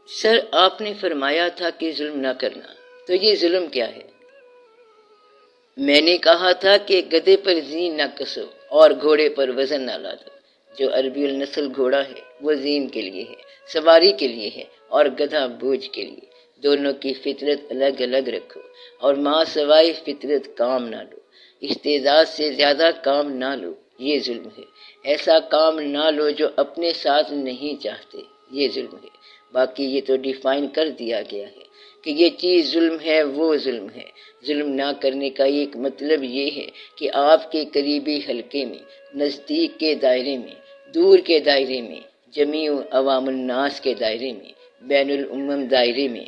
سر آپ نے فرمایا تھا کہ ظلم نہ کرنا، تو یہ ظلم کیا ہے؟ میں نے کہا تھا کہ گدھے پر زین نہ کسو اور گھوڑے پر وزن نہ لادو۔ جو عربی النسل گھوڑا ہے وہ زین کے لیے ہے، سواری کے لیے ہے، اور گدھا بوجھ کے لیے۔ دونوں کی فطرت الگ الگ رکھو اور ماں سوائے فطرت کام نہ لو۔ استعداد سے زیادہ کام نہ لو، یہ ظلم ہے۔ ایسا کام نہ لو جو اپنے ساتھ نہیں چاہتے، یہ ظلم ہے۔ باقی یہ تو ڈیفائن کر دیا گیا ہے کہ یہ چیز ظلم ہے، وہ ظلم ہے۔ ظلم نہ کرنے کا ایک مطلب یہ ہے کہ آپ کے قریبی حلقے میں، نزدیک کے دائرے میں، دور کے دائرے میں، جمیع عوام الناس کے دائرے میں، بین الامم دائرے میں،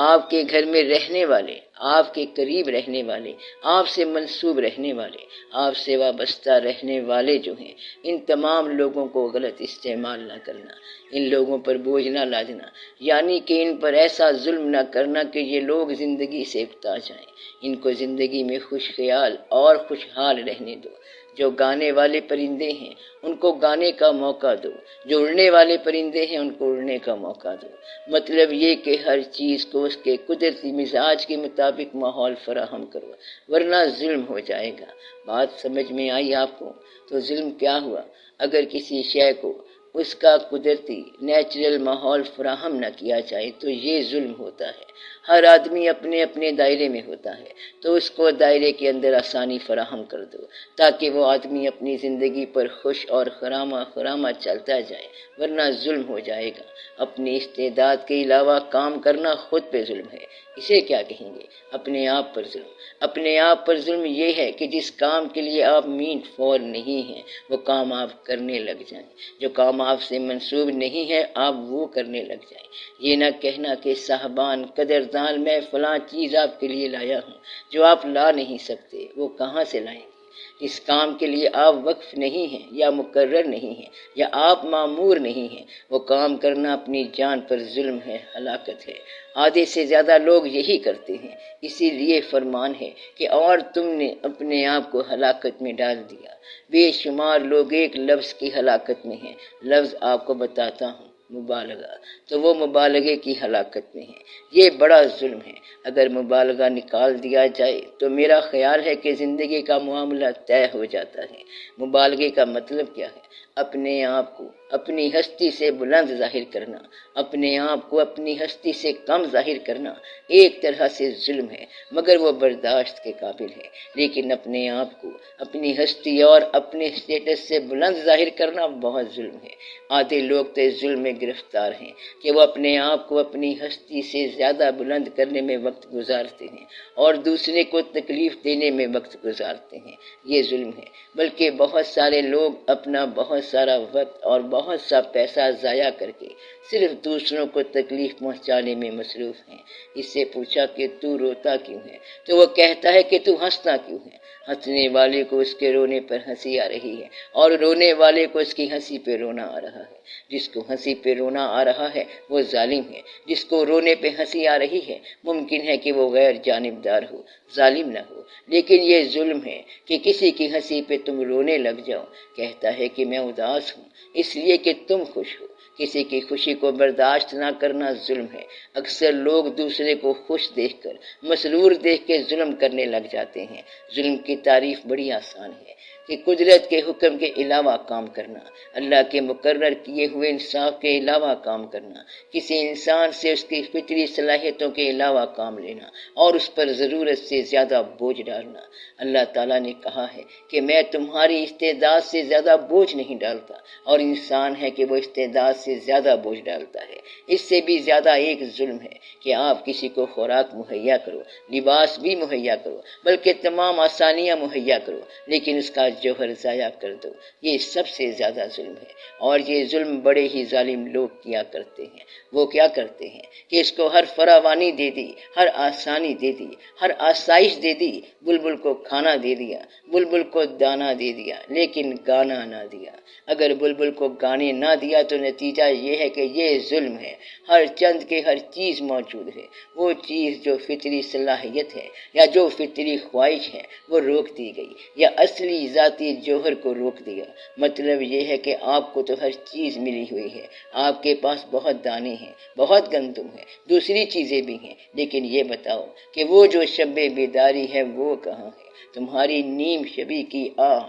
آپ کے گھر میں رہنے والے، آپ کے قریب رہنے والے، آپ سے منسوب رہنے والے، آپ سے وابستہ رہنے والے جو ہیں، ان تمام لوگوں کو غلط استعمال نہ کرنا، ان لوگوں پر بوجھ نہ لادنا، یعنی کہ ان پر ایسا ظلم نہ کرنا کہ یہ لوگ زندگی سے اکتا جائیں۔ ان کو زندگی میں خوش خیال اور خوشحال رہنے دو۔ جو گانے والے پرندے ہیں ان کو گانے کا موقع دو، جو اڑنے والے پرندے ہیں ان کو اڑنے کا موقع دو۔ مطلب یہ کہ ہر چیز کو اس کے قدرتی مزاج کے مطابق ماحول فراہم کرو، ورنہ ظلم ہو جائے گا۔ بات سمجھ میں آئی آپ کو؟ تو ظلم کیا ہوا؟ اگر کسی شے کو اس کا قدرتی نیچرل ماحول فراہم نہ کیا جائے تو یہ ظلم ہوتا ہے۔ ہر آدمی اپنے اپنے دائرے میں ہوتا ہے تو اس کو دائرے کے اندر آسانی فراہم کر دو تاکہ وہ آدمی اپنی زندگی پر خوش اور خرامہ چلتا جائے، ورنہ ظلم ہو جائے گا۔ اپنی استعداد کے علاوہ کام کرنا خود پہ ظلم ہے۔ اسے کیا کہیں گے؟ اپنے آپ پر ظلم۔ اپنے آپ پر ظلم یہ ہے کہ جس کام کے لیے آپ مینٹ فور نہیں ہیں وہ کام آپ کرنے لگ جائیں، جو کام آپ سے منسوب نہیں ہے آپ وہ کرنے لگ جائیں۔ یہ نہ کہنا کہ صاحبان قدردان میں فلاں چیز آپ کے لیے لایا ہوں، جو آپ لا نہیں سکتے وہ کہاں سے لائیں گے؟ اس کام کے لیے آپ وقف نہیں ہیں یا مقرر نہیں ہیں یا آپ مامور نہیں ہیں، وہ کام کرنا اپنی جان پر ظلم ہے، ہلاکت ہے۔ آدھے سے زیادہ لوگ یہی کرتے ہیں، اسی لیے فرمان ہے کہ اور تم نے اپنے آپ کو ہلاکت میں ڈال دیا۔ بے شمار لوگ ایک لفظ کی ہلاکت میں ہیں۔ لفظ آپ کو بتاتا ہوں، مبالغہ، تو وہ مبالغے کی ہلاکت میں ہے۔ یہ بڑا ظلم ہے۔ اگر مبالغہ نکال دیا جائے تو میرا خیال ہے کہ زندگی کا معاملہ طے ہو جاتا ہے۔ مبالغے کا مطلب کیا ہے؟ اپنے آپ کو اپنی ہستی سے بلند ظاہر کرنا، اپنے آپ کو اپنی ہستی سے کم ظاہر کرنا ایک طرح سے ظلم ہے، مگر وہ برداشت کے قابل ہے۔ لیکن اپنے آپ کو اپنی ہستی اور اپنے سٹیٹس سے بلند ظاہر کرنا بہت ظلم ہے۔ آدھے لوگ تو اس ظلم میں گرفتار ہیں کہ وہ اپنے آپ کو اپنی ہستی سے زیادہ بلند کرنے میں وقت گزارتے ہیں اور دوسرے کو تکلیف دینے میں وقت گزارتے ہیں۔ یہ ظلم ہے۔ بلکہ بہت سارے لوگ اپنا بہت سارا وقت اور بہت سا پیسہ ضائع کر کے صرف دوسروں کو تکلیف پہنچانے میں مصروف ہیں۔ اس سے پوچھا کہ تو روتا کیوں ہے؟ تو وہ کہتا ہے کہ تو ہنستا کیوں ہے؟ ہنسنے والے کو اس کے رونے پر ہنسی آ رہی ہے اور رونے والے کو اس کی ہنسی پہ رونا آ رہا ہے۔ جس کو ہنسی پہ رونا آ رہا ہے وہ ظالم ہے، جس کو رونے پہ ہنسی آ رہی ہے ممکن ہے کہ وہ غیر جانبدار ہو، ظالم نہ ہو، لیکن یہ ظلم ہے کہ کسی کی ہنسی پہ تم رونے لگ جاؤ۔ کہتا ہے کہ میں اداس ہوں اس لیے کہ تم خوش ہو۔ کسی کی خوشی کو برداشت نہ کرنا ظلم ہے۔ اکثر لوگ دوسرے کو خوش دیکھ کر، مسرور دیکھ کے ظلم کرنے لگ جاتے ہیں۔ ظلم کی تعریف بڑی آسان ہے کہ قدرت کے حکم کے علاوہ کام کرنا، اللہ کے مقرر کیے ہوئے انصاف کے علاوہ کام کرنا، کسی انسان سے اس کی فطری صلاحیتوں کے علاوہ کام لینا اور اس پر ضرورت سے زیادہ بوجھ ڈالنا۔ اللہ تعالیٰ نے کہا ہے کہ میں تمہاری استعداد سے زیادہ بوجھ نہیں ڈالتا، اور انسان ہے کہ وہ استعداد سے زیادہ بوجھ ڈالتا ہے۔ اس سے بھی زیادہ ایک ظلم ہے کہ آپ کسی کو خوراک مہیا کرو، لباس بھی مہیا کرو، بلکہ تمام آسانیاں مہیا کرو، لیکن اس کا جوہر ضائع کر دو۔ یہ سب سے زیادہ ظلم ہے، اور یہ ظلم بڑے ہی ظالم لوگ کیا کرتے ہیں۔ وہ کیا کرتے ہیں کہ اس کو ہر فراوانی دے دی، ہر آسانی دے دی، ہر آسائش دے دی۔ بلبل کو کھانا دے دیا، بلبل کو دانا دے دیا، لیکن گانا نہ دیا۔ اگر بلبل کو گانے نہ دیا تو نتیجہ یہ ہے کہ یہ ظلم ہے۔ ہر چند کے ہر چیز موجود ہے، وہ چیز جو فطری صلاحیت ہے یا جو فطری خواہش ہے وہ روک دی گئی، یا اصلی ذاتی جوہر کو روک دیا۔ مطلب یہ ہے کہ آپ کو تو ہر چیز ملی ہوئی ہے، آپ کے پاس بہت دانے ہیں، بہت گندم ہے، دوسری چیزیں بھی ہیں، لیکن یہ بتاؤ کہ وہ جو شب بیداری ہے وہ کہاں ہے؟ تمہاری نیم شبی کی آہ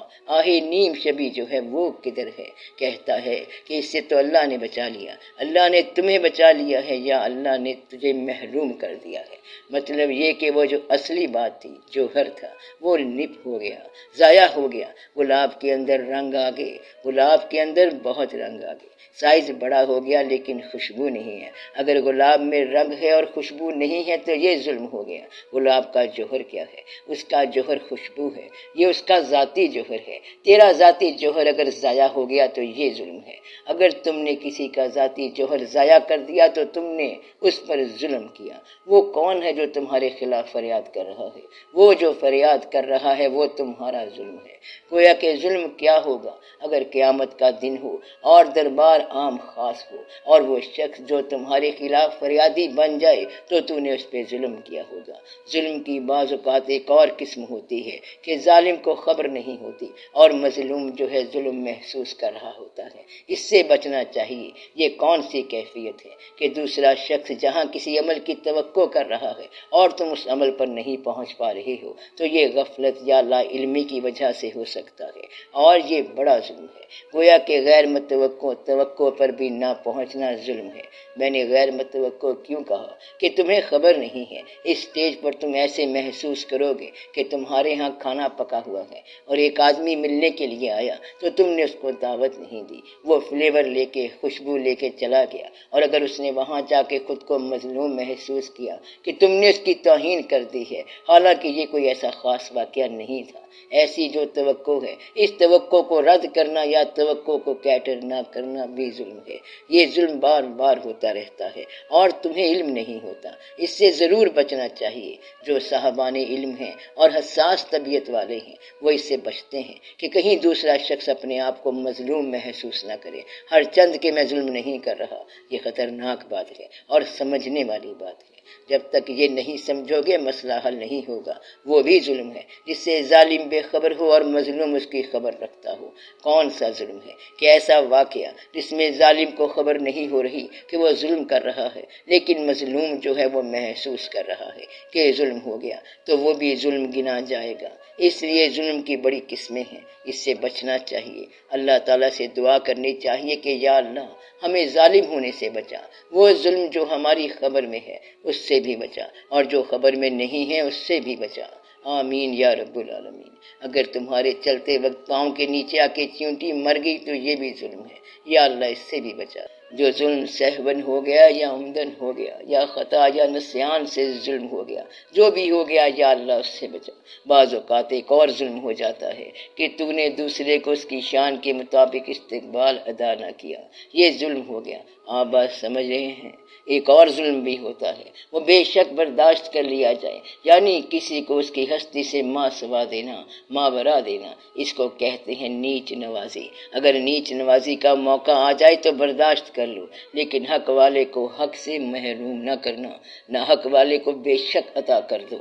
نیم شبی جو ہے وہ کدھر ہے؟ کہتا ہے کہ اس سے تو اللہ نے بچا لیا، اللہ نے تمہیں بچا لیا ہے، یا اللہ نے تجھے محروم کر دیا ہے۔ مطلب یہ کہ وہ جو اصلی بات تھی، جوہر تھا، وہ نپ ہو گیا، ضائع ہو گیا۔ گلاب کے اندر رنگ آ گئے، گلاب کے اندر بہت رنگ آ گئے، سائز بڑا ہو گیا لیکن خوشبو نہیں ہے۔ اگر گلاب میں رنگ ہے اور خوشبو نہیں ہے تو یہ ظلم ہو گیا۔ گلاب کا جوہر کیا ہے؟ اس کا جوہر خوشبو ہے، یہ اس کا ذاتی جوہر ہے۔ تیرا ذاتی جوہر اگر ضائع ہو گیا تو یہ ظلم ہے۔ اگر تم نے کسی کا ذاتی جوہر ضائع کر دیا تو تم نے اس پر ظلم کیا۔ وہ کون ہے جو تمہارے خلاف فریاد کر رہا ہے؟ وہ جو فریاد کر رہا ہے وہ تمہارا ظلم ہے۔ گویا کہ ظلم کیا ہوگا اگر قیامت کا دن ہو اور دربار عام خاص ہو اور وہ شخص جو تمہارے خلاف فریادی بن جائے تو نے اس پہ ظلم کیا ہوگا۔ ظلم کی بعض اوقات ایک اور قسم ہوتی ہے کہ ظالم کو خبر نہیں ہوتی اور مظلوم جو ہے ظلم محسوس کر رہا ہوتا ہے۔ اس سے بچنا چاہیے۔ یہ کون سی کیفیت ہے کہ دوسرا شخص جہاں کسی عمل کی توقع کر رہا ہے اور تم اس عمل پر نہیں پہنچ پا رہے ہو، تو یہ غفلت یا لا علمی کی وجہ سے ہو سکتا ہے، اور یہ بڑا ظلم ہے۔ گویا کہ غیر متوقع توقع پر بھی نہ پہنچنا ظلم ہے۔ میں نے غیر متوقع کیوں کہا؟ کہ تمہیں خبر نہیں ہے۔ اس سٹیج پر تم ایسے محسوس کرو گے کہ تمہارے ہاں کھانا پکا ہوا ہے اور ایک آدمی ملنے کے لیے آیا تو تم نے اس کو دعوت نہیں دی، وہ فلیور لے کے، خوشبو لے کے چلا گیا، اور اگر اس نے وہاں جا کے خود کو مظلوم محسوس کیا کہ تم نے اس کی توہین کر دی ہے، حالانکہ یہ کوئی ایسا خاص واقعہ نہیں تھا۔ ایسی جو توقع ہے، اس توقع کو رد کرنا یا توقع کو کیٹر نہ کرنا بھی ظلم ہے۔ یہ ظلم بار بار ہوتا رہتا ہے اور تمہیں علم نہیں ہوتا۔ اس سے ضرور بچنا چاہیے۔ جو صاحبان علم ہیں اور حساس طبیعت والے ہیں وہ اس سے بچتے ہیں کہ کہیں دوسرا شخص اپنے آپ کو مظلوم محسوس نہ کرے۔ ہر چند کہ میں ظلم نہیں کر رہا، یہ خطرناک بات ہے اور سمجھنے والی بات ہے۔ جب تک یہ نہیں سمجھو گے مسئلہ حل نہیں ہوگا۔ وہ بھی ظلم ہے جس سے ظالم بے خبر ہو اور مظلوم اس کی خبر رکھتا ہو۔ کون سا ظلم ہے کہ ایسا واقعہ جس میں ظالم کو خبر نہیں ہو رہی کہ وہ ظلم کر رہا ہے، لیکن مظلوم جو ہے وہ محسوس کر رہا ہے کہ ظلم ہو گیا، تو وہ بھی ظلم گنا جائے گا۔ اس لیے ظلم کی بڑی قسمیں ہیں، اس سے بچنا چاہیے۔ اللہ تعالیٰ سے دعا کرنی چاہیے کہ یا اللہ ہمیں ظالم ہونے سے بچا، وہ ظلم جو ہماری خبر میں ہے اس سے بھی بچا، اور جو خبر میں نہیں ہے اس سے بھی بچا۔ آمین یا رب العالمین۔ اگر تمہارے چلتے وقت پاؤں کے نیچے آ کے چیونٹی مر گئی تو یہ بھی ظلم ہے، یا اللہ اس سے بھی بچا۔ جو ظلم سہون ہو گیا یا عمدن ہو گیا یا خطا یا نسیان سے ظلم ہو گیا، جو بھی ہو گیا یا اللہ اس سے بچا۔ بعض اوقات ایک اور ظلم ہو جاتا ہے کہ تو نے دوسرے کو اس کی شان کے مطابق استقبال ادا نہ کیا، یہ ظلم ہو گیا۔ آپ بات سمجھ رہے ہیں؟ ایک اور ظلم بھی ہوتا ہے، وہ بے شک برداشت کر لیا جائے، یعنی کسی کو اس کی ہستی سے ماں سوا دینا، ماورا دینا، اس کو کہتے ہیں نیچ نوازی۔ اگر نیچ نوازی کا موقع آ جائے تو برداشت کر لو، لیکن حق والے کو حق سے محروم نہ کرنا، نہ حق والے کو بے شک عطا کر دو،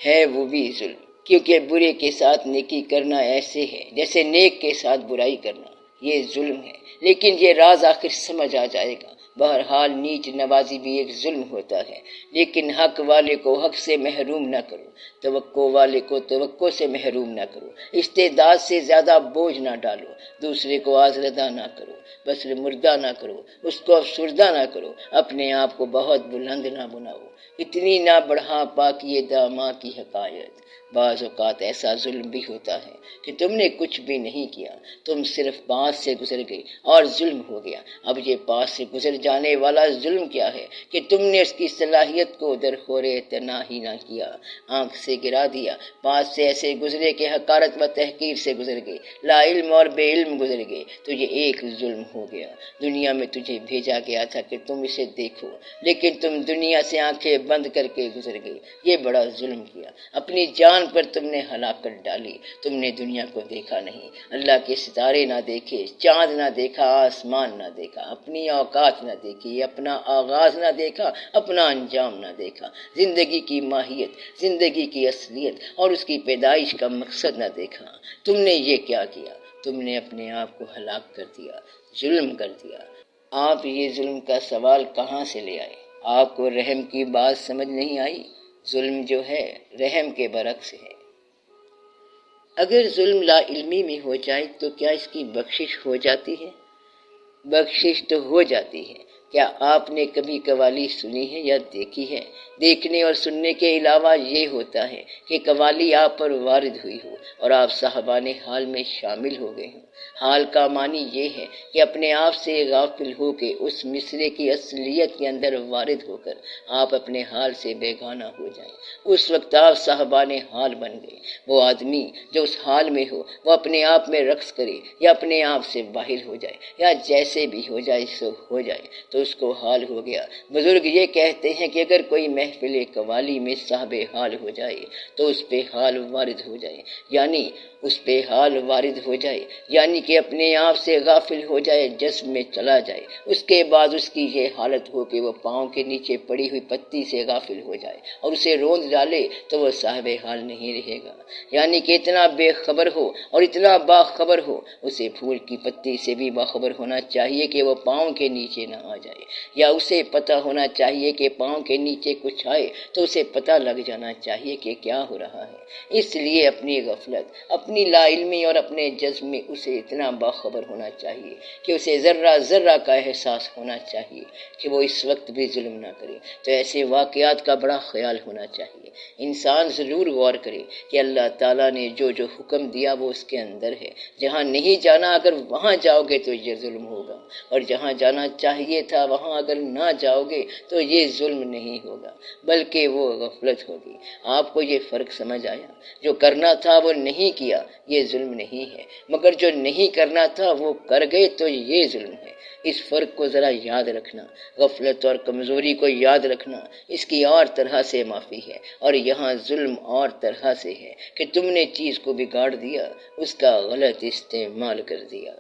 ہے وہ بھی ظلم۔ کیونکہ برے کے ساتھ نیکی کرنا ایسے ہے جیسے نیک کے ساتھ برائی کرنا، یہ ظلم ہے، لیکن یہ راز آخر سمجھ آ جائے گا۔ بہرحال نیچ نوازی بھی ایک ظلم ہوتا ہے، لیکن حق والے کو حق سے محروم نہ کرو، توقع والے کو توقع سے محروم نہ کرو، استعداد سے زیادہ بوجھ نہ ڈالو، دوسرے کو آزردہ نہ کرو، بس مردہ نہ کرو، اس کو افسردہ نہ کرو، اپنے آپ کو بہت بلند نہ بناؤ، اتنی نہ بڑھا پاکیے داماں کی حقائق۔ بعض اوقات ایسا ظلم بھی ہوتا ہے کہ تم نے کچھ بھی نہیں کیا، تم صرف پاس سے گزر گئے اور ظلم ہو گیا۔ اب یہ پاس سے گزر جانے والا ظلم کیا ہے کہ تم نے اس کی صلاحیت کو درخور اعتنا ہی نہ کیا، آنکھ سے گرا دیا، پاس سے ایسے گزرے کہ حقارت و تحقیر سے گزر گئے، لا علم اور بے علم گزر گئے، تو یہ ایک ظلم ظلم ہو گیا۔ دنیا میں تجھے بھیجا گیا تھا کہ تم اسے دیکھو، لیکن تم دنیا سے آنکھیں بند کر کے گزر گئی۔ یہ بڑا ظلم کیا، اپنی جان پر تم نے ہلاکت ڈالی۔ تم نے دنیا کو دیکھا نہیں، اللہ کے ستارے نہ دیکھے، چاند نہ دیکھا، آسمان نہ دیکھا، اپنی اوقات نہ دیکھی، اپنا آغاز نہ دیکھا، اپنا انجام نہ دیکھا، زندگی کی ماہیت، زندگی کی اصلیت اور اس کی پیدائش کا مقصد نہ دیکھا۔ تم نے یہ کیا کیا؟ تم نے اپنے آپ کو ہلاک کر دیا، ظلم کر دیا۔ آپ یہ ظلم کا سوال کہاں سے لے آئے؟ آپ کو رحم کی بات سمجھ نہیں آئی؟ ظلم جو ہے رحم کے برعکس ہے۔ اگر ظلم لا علمی میں ہو جائے تو کیا اس کی بخشش ہو جاتی ہے؟ بخشش تو ہو جاتی ہے۔ کیا آپ نے کبھی قوالی سنی ہے یا دیکھی ہے؟ دیکھنے اور سننے کے علاوہ یہ ہوتا ہے کہ قوالی آپ پر وارد ہوئی ہو اور آپ صاحبان حال میں شامل ہو گئے ہوں۔ حال کا معنی یہ ہے کہ اپنے آپ سے غافل ہو کے اس مصرعے کی اصلیت کے اندر وارد ہو کر آپ اپنے حال سے بیگانہ ہو جائیں۔ اس وقت آپ صاحبان حال بن گئے۔ وہ آدمی جو اس حال میں ہو وہ اپنے آپ میں رقص کرے یا اپنے آپ سے باہر ہو جائے یا جیسے بھی ہو جائے سو ہو جائے تو اس کو حال ہو گیا۔ بزرگ یہ کہتے ہیں کہ اگر کوئی محفل قوالی میں صاحب حال ہو جائے تو اس پہ حال وارد ہو جائے، یعنی اس پہ حال وارد ہو جائے، یعنی کہ اپنے آپ سے غافل ہو جائے، جسم میں چلا جائے۔ اس کے بعد اس کی یہ حالت ہو کہ وہ پاؤں کے نیچے پڑی ہوئی پتی سے غافل ہو جائے اور اسے روند ڈالے تو وہ صاحب حال نہیں رہے گا۔ یعنی کہ اتنا بے خبر ہو اور اتنا باخبر ہو، اسے پھول کی پتی سے بھی باخبر ہونا چاہیے کہ وہ پاؤں کے نیچے نہ آ جائے، یا اسے پتہ ہونا چاہیے کہ پاؤں کے نیچے کچھ آئے تو اسے پتہ لگ جانا چاہیے کہ کیا ہو رہا ہے۔ اس لیے اپنی غفلت، اپنی لا علمی اور اپنے جذب میں اسے اتنا باخبر ہونا چاہیے کہ اسے ذرہ ذرہ کا احساس ہونا چاہیے کہ وہ اس وقت بھی ظلم نہ کرے۔ تو ایسے واقعات کا بڑا خیال ہونا چاہیے۔ انسان ضرور غور کرے کہ اللہ تعالیٰ نے جو جو حکم دیا وہ اس کے اندر ہے۔ جہاں نہیں جانا اگر وہاں جاؤ گے تو یہ ظلم ہوگا، اور جہاں جانا چاہیے تھا وہاں اگر نہ جاؤ گے تو یہ ظلم نہیں ہوگا بلکہ وہ غفلت ہوگی۔ آپ کو یہ فرق سمجھ آیا؟ جو کرنا تھا وہ نہیں کیا، یہ ظلم نہیں ہے، مگر جو نہیں کرنا تھا وہ کر گئے تو یہ ظلم ہے۔ اس فرق کو ذرا یاد رکھنا، غفلت اور کمزوری کو یاد رکھنا۔ اس کی اور طرح سے معافی ہے، اور یہاں ظلم اور طرح سے ہے کہ تم نے چیز کو بگاڑ دیا، اس کا غلط استعمال کر دیا۔